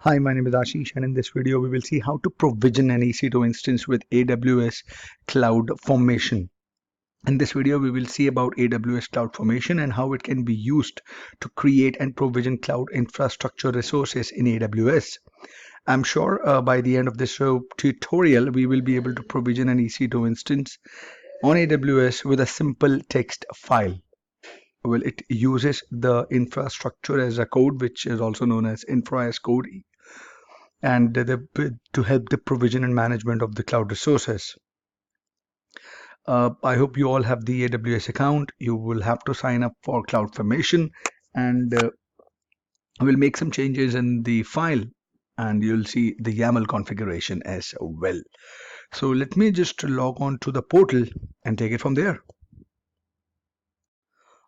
Hi, my name is Ashish, and in this video we will see how to provision an EC2 instance with AWS Cloudformation. In this video we will see about AWS Cloudformation and how it can be used to create and provision cloud infrastructure resources in AWS. I'm sure by the end of this tutorial we will be able to provision an EC2 instance on AWS with a simple text file. Well, it uses the infrastructure as a code, which is also known as infra as code, and to help the provision and management of the cloud resources. I hope you all have the AWS account. You will have to sign up for Cloudformation, and we'll make some changes in the file, and you'll see the YAML configuration as well. So let me just log on to the portal and take it from there.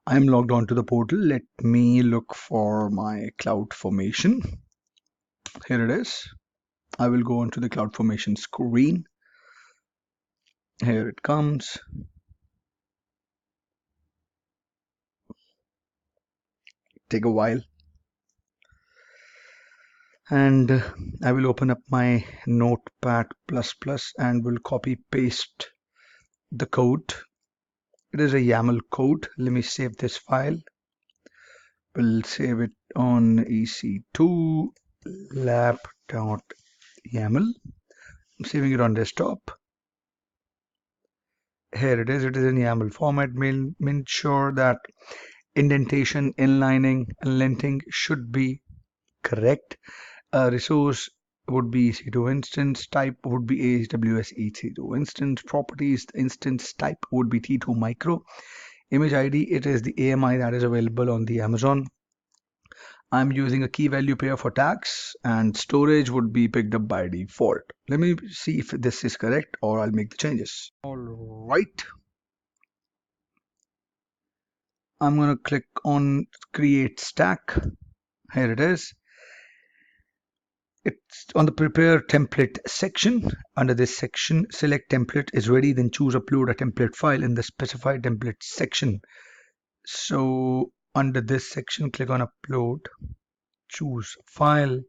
I'm logged on to the portal. Let me look for my Cloudformation. Here it is. I will go onto the Cloudformation screen. Here it comes. Take a while. And I will open up my Notepad++ and will copy paste the code. It is a YAML code. Let me save this file. We'll save it on EC2 lab.yaml. I'm saving it on desktop. Here it is. It is in YAML format. Make sure that indentation, inlining, and linting should be correct. Resource would be EC2 instance, type would be AWS EC2 instance, properties, instance type would be T2 micro, image ID, it is the AMI that is available on the Amazon. I'm using a key value pair for tags, and storage would be picked up by default. Let me see if this is correct, or I'll make the changes. All right. I'm going to click on create stack. Here it is. It's on the prepare template section. Under this section, select template is ready, then choose upload a template file in the specified template section. So under this section, click on upload, choose file.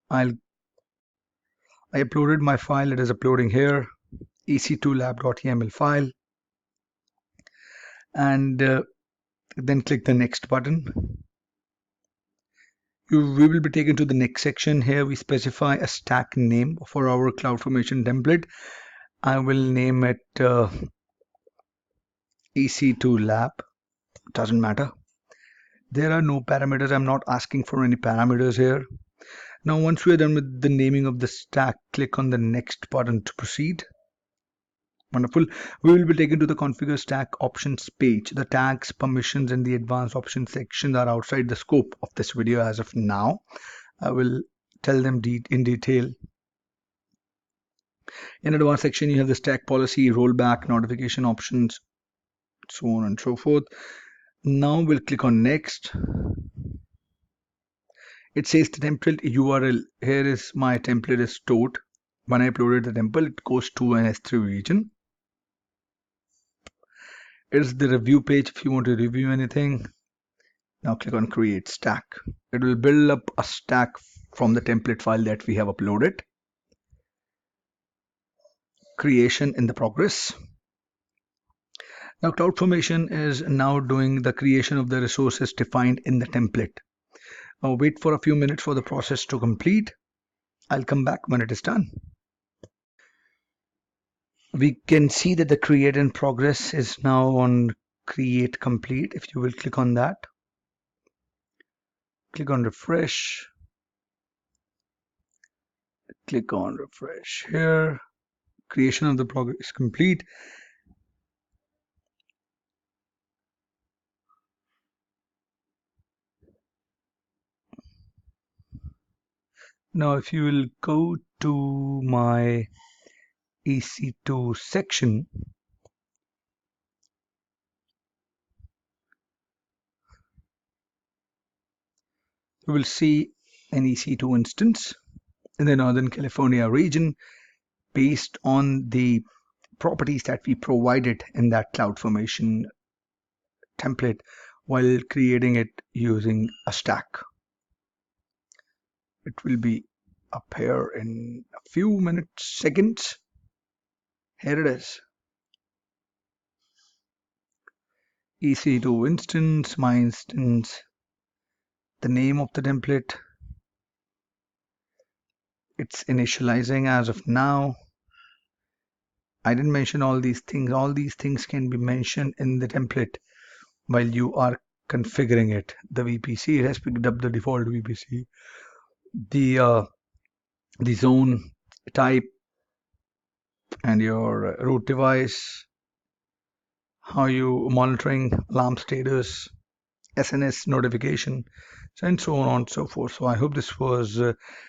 I uploaded my file. It is uploading here, EC2 lab.yaml file, and then click the next button. We will be taken to the next section. Here we specify a stack name for our Cloudformation template. I will name it EC2 lab. Doesn't matter. There are no parameters. I'm not asking for any parameters here. Now once we're done with the naming of the stack, click on the next button to proceed. Wonderful. We will be taken to the configure stack options page. The tags, permissions, and the advanced options sections are outside the scope of this video as of now. I will tell them in detail. In advanced section, you have the stack policy, rollback, notification options, so on and so forth. Now we'll click on next. It says the template URL. Here is my template is stored. When I uploaded the template, it goes to an S3 region. It's the review page if you want to review anything. Now click on create stack. It will build up a stack from the template file that we have uploaded. Creation in the progress. Now Cloudformation is now doing the creation of the resources defined in the template. Now wait for a few minutes for the process to complete. I'll come back when it is done. We can see that the create in progress is now on create complete. If you will click on that, click on refresh, click on refresh here. Creation of the progress is complete. Now if you will go to my EC2 section, you will see an EC2 instance in the Northern California region based on the properties that we provided in that Cloudformation template while creating it using a stack. It will be up here in a few minutes, seconds. Here it is. EC2 instance, my instance, the name of the template. It's initializing as of now. I didn't mention all these things. All these things can be mentioned in the template while you are configuring it. The VPC, it has picked up the default VPC, the zone type, and your root device, how you monitoring alarm status, SNS notification, and so on and so forth. So I hope this was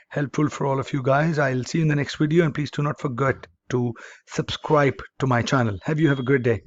helpful for all of you guys. I'll see you in the next video, and please do not forget to subscribe to my channel. Have a great day.